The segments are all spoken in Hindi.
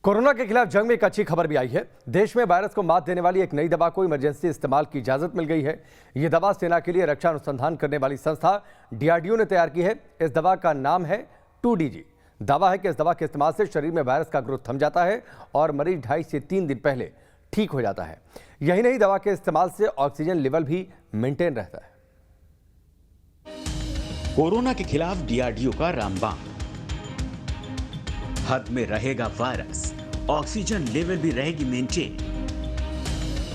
कोरोना के खिलाफ जंग में एक अच्छी खबर भी आई है। देश में वायरस को मात देने वाली एक नई दवा को इमरजेंसी इस्तेमाल की इजाजत मिल गई है। ये दवा सेना के लिए रक्षा अनुसंधान करने वाली संस्था DRDO ने तैयार की है। इस दवा का नाम है 2DG। दावा है कि इस दवा के इस्तेमाल से शरीर में वायरस का ग्रोथ थम जाता है और मरीज 2.5 से 3 दिन पहले ठीक हो जाता है। यही नहीं, दवा के इस्तेमाल से ऑक्सीजन लेवल भी मेंटेन रहता है। कोरोना के खिलाफ DRDO का रामबाण। हद में रहेगा वायरस, ऑक्सीजन लेवल भी रहेगी मेंटेन।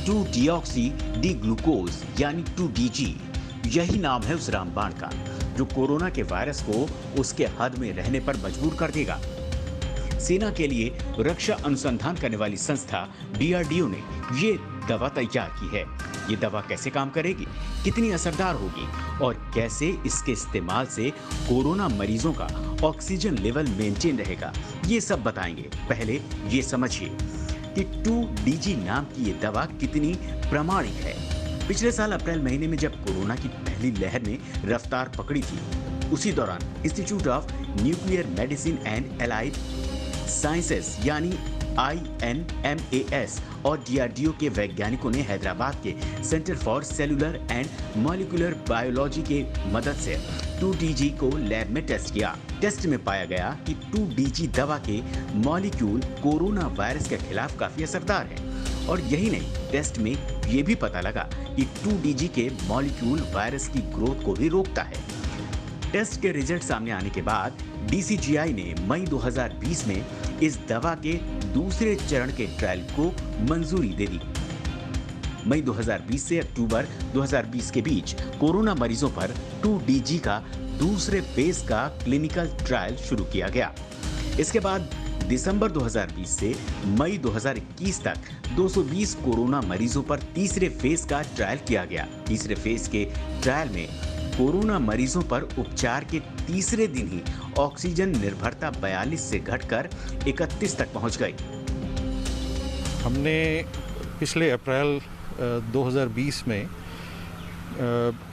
2-डीऑक्सी डी ग्लूकोज यानी 2DG, यही नाम है उस रामबाण का जो कोरोना के वायरस को उसके हद में रहने पर मजबूर कर देगा। सेना के लिए रक्षा अनुसंधान करने वाली संस्था DRDO ने ये दवा तैयार की है। ये दवा कैसे काम करेगी, कितनी असरदार होगी और कैसे इसके इस्तेमाल से कोरोना मरीजों का ऑक्सीजन लेवल मेंटेन रहेगा, ये सब बताएंगे। पहले ये समझिए कि 2DG नाम की ये दवा कितनी प्रामाणिक है। पिछले साल अप्रैल महीने में जब कोरोना की पहली लहर ने रफ्तार पकड़ी थी, उसी दौरान institute of nuclear medicine and allied sciences यानी INMAS और DRDO के वैज्ञानिकों ने हैदराबाद के centre for cellular and molecular biology के मदद से 2DG को लैब में टेस्ट किया। टेस्ट में पाया गया कि 2DG दवा के मॉलिक्यूल कोरोना वायरस के खिलाफ काफी असरदार है। और यही नहीं, टेस्ट में ये भी पता लगा कि 2DG के मॉलिक्यूल वायरस की ग्रोथ को भी रोकता है। टेस्ट के रिजल्ट सामने आने के बाद DCGI ने मई 2020 में इस दवा के दूसरे चरण के ट्रायल को मंजूरी दे दी। मई 2020 से अक्टूबर 2020 के बीच कोरोना मरीजों पर 2DG का दूसरे फेज का क्लिनिकल ट्रायल शुरू किया गया। इसके बाद दिसंबर 2020 से मई 2021 तक 220 कोरोना मरीजों पर तीसरे फेज का ट्रायल किया गया। तीसरे फेज के ट्रायल में कोरोना मरीजों पर उपचार के तीसरे दिन ही ऑक्सीजन निर्भरता 42 से घटकर 31 तक पहुंच गई। हमने पिछले अप्रैल 2020 में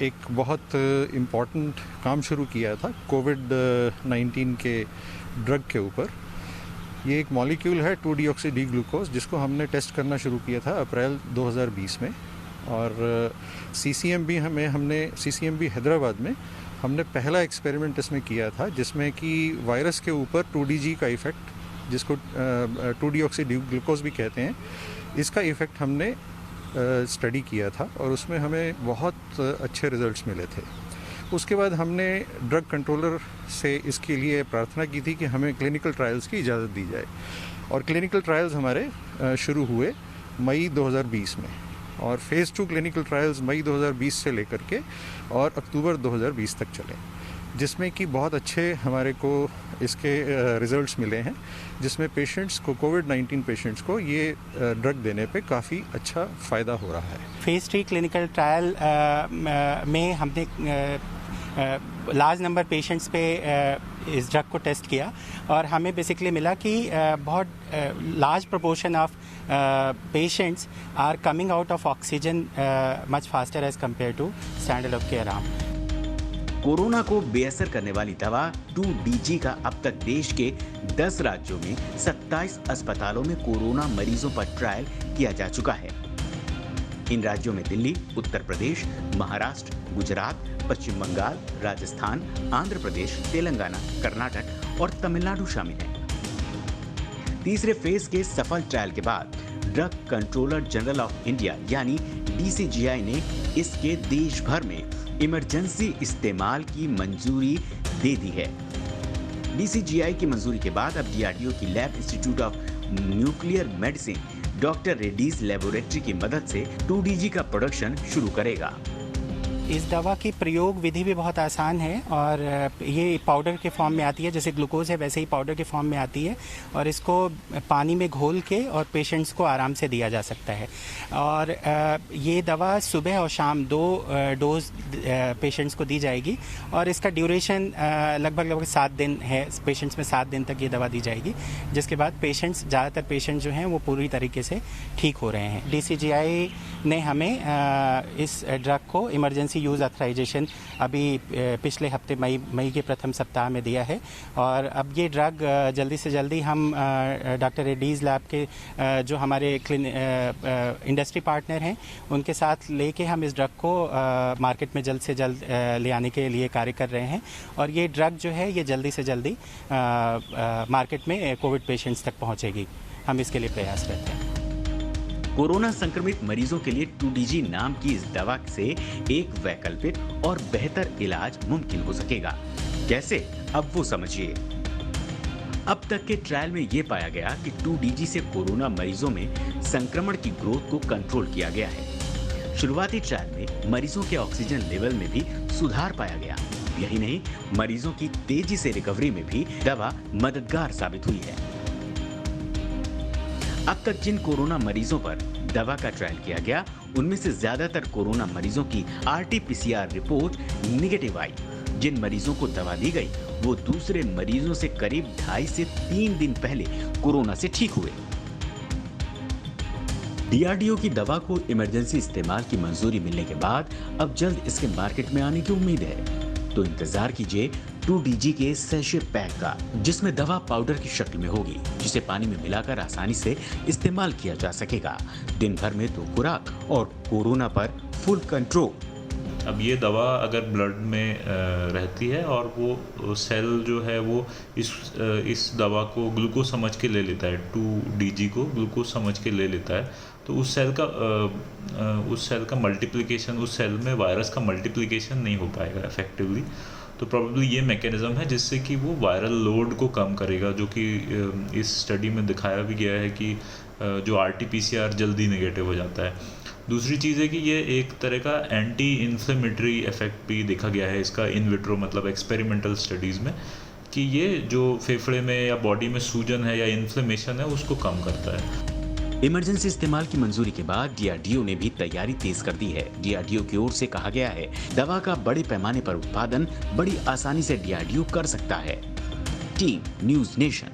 एक बहुत इम्पॉर्टेंट काम शुरू किया था कोविड-19 के ड्रग के ऊपर। ये एक मॉलिक्यूल है 2-डीऑक्सी डी ग्लूकोज, जिसको हमने टेस्ट करना शुरू किया था अप्रैल 2020 में। और CCMB हैदराबाद में हमने पहला एक्सपेरिमेंट इसमें किया था, जिसमें कि वायरस के ऊपर 2DG का इफ़ेक्ट, जिसको 2-डीऑक्सी डी ग्लूकोज भी कहते हैं, इसका इफ़ेक्ट हमने स्टडी किया था और उसमें हमें बहुत अच्छे रिजल्ट्स मिले थे। उसके बाद हमने ड्रग कंट्रोलर से इसके लिए प्रार्थना की थी कि हमें क्लिनिकल ट्रायल्स की इजाज़त दी जाए। और क्लिनिकल ट्रायल्स हमारे शुरू हुए मई 2020 में, और फेज़ 2 क्लिनिकल ट्रायल्स मई 2020 से लेकर के और अक्टूबर 2020 तक चले, जिसमें कि बहुत अच्छे हमारे को इसके रिजल्ट्स मिले हैं, जिसमें पेशेंट्स को, कोविड-19 पेशेंट्स को ये ड्रग देने पे काफ़ी अच्छा फ़ायदा हो रहा है। फेज़ 3 क्लिनिकल ट्रायल में हमने लार्ज नंबर पेशेंट्स पे इस ड्रग को टेस्ट किया और हमें बेसिकली मिला कि बहुत large proportion of patients are coming out of oxygen much faster as compare to standard of care arm. Corona को बेअसर करने वाली दवा 2DG का अब तक देश के 10 राज्यों में 27 अस्पतालों में कोरोना मरीजों पर ट्रायल किया जा चुका है। इन राज्यों में दिल्ली, उत्तर प्रदेश, महाराष्ट्र, गुजरात, पश्चिम बंगाल, राजस्थान, आंध्र प्रदेश, तेलंगाना, कर्नाटक और तमिलनाडु शामिल हैं। तीसरे फेज के सफल ट्रायल के बाद drug controller general of India यानी DCGI ने इसके देश भर में इमरजेंसी इस्तेमाल की मंजूरी दे दी है। DCGI की मंजूरी के बाद अब DRDO की lab institute of nuclear medicine doctor Reddy's laboratory की मदद से 2DG का प्रोडक्शन शुरू करेगा। इस दवा की प्रयोग विधि भी बहुत आसान है और ये पाउडर के फॉर्म में आती है, जैसे ग्लूकोज है वैसे ही पाउडर के फॉर्म में आती है और इसको पानी में घोल के और पेशेंट्स को आराम से दिया जा सकता है। और ये दवा सुबह और शाम 2 डोज पेशेंट्स को दी जाएगी और इसका ड्यूरेशन लगभग 7 दिन है। पेशेंट्स में 7 दिन तक ये दवा दी जाएगी, जिसके बाद ज़्यादातर पेशेंट जो हैं वो पूरी तरीके से ठीक हो रहे हैं। DCGI ने हमें इस ड्रग को इमरजेंसी इमरजेंसी यूज़ ऑथराइजेशन अभी पिछले हफ्ते मई के प्रथम सप्ताह में दिया है। और अब ये ड्रग जल्दी से जल्दी हम डॉक्टर रेड्डीज़ लैब के जो हमारे इंडस्ट्री पार्टनर हैं उनके साथ लेके हम इस ड्रग को मार्केट में जल्द से जल्द ले आने के लिए कार्य कर रहे हैं। और ये ड्रग जो है ये जल्दी से जल्दी मार्केट में कोविड पेशेंट्स तक पहुंचेगी। हम इसके लिए प्रयासरत हैं। कोरोना संक्रमित मरीजों के लिए 2DG नाम की इस दवा से एक वैकल्पिक और बेहतर इलाज मुमकिन हो सकेगा। कैसे, अब वो समझिए। अब तक के ट्रायल में ये पाया गया कि 2DG से कोरोना मरीजों में संक्रमण की ग्रोथ को कंट्रोल किया गया है। शुरुआती ट्रायल में मरीजों के ऑक्सीजन लेवल में भी सुधार पाया गया। यही नहीं, मरीजों की तेजी से रिकवरी में भी दवा मददगार साबित हुई है। अब तक जिन कोरोना मरीजों पर दवा का ट्रायल किया गया उनमें से ज्यादातर कोरोना मरीजों की RT-PCR रिपोर्ट निगेटिव आई। जिन मरीजों को दवा दी गई वो दूसरे मरीजों से करीब 2.5 से 3 दिन पहले कोरोना से ठीक हुए। DRDO की दवा को इमरजेंसी इस्तेमाल की मंजूरी मिलने के बाद अब जल्द इसके मार्केट में आने की उम्मीद है। तो इंतजार कीजिए 2DG के सैशे पैक का, जिसमें दवा पाउडर की शक्ल में होगी, जिसे पानी में मिलाकर आसानी से इस्तेमाल किया जा सकेगा। दिन भर में 2 खुराक और कोरोना पर फुल कंट्रोल। अब ये दवा अगर ब्लड में रहती है और वो सेल जो है वो इस दवा को ग्लूकोज समझ के ले लेता है, 2DG को ग्लूकोज समझ के ले लेता है, तो उस सेल का मल्टीप्लिकेशन, उस सेल में वायरस का मल्टीप्लिकेशन नहीं हो पाएगा इफेक्टिवली। तो प्रॉब्ली ये मैकेनिज्म है जिससे कि वो वायरल लोड को कम करेगा, जो कि इस स्टडी में दिखाया भी गया है कि जो RT-PCR जल्दी नेगेटिव हो जाता है। दूसरी चीज़ है कि ये एक तरह का एंटी इन्फ्लेमेटरी इफेक्ट भी देखा गया है इसका इन विट्रो, मतलब एक्सपेरिमेंटल स्टडीज़ में, कि ये जो फेफड़े में या बॉडी में सूजन है या इन्फ्लेमेशन है उसको कम करता है। इमरजेंसी इस्तेमाल की मंजूरी के बाद DRDO ने भी तैयारी तेज कर दी है। DRDO की ओर से कहा गया है दवा का बड़े पैमाने पर उत्पादन बड़ी आसानी से DRDO कर सकता है। Team news nation.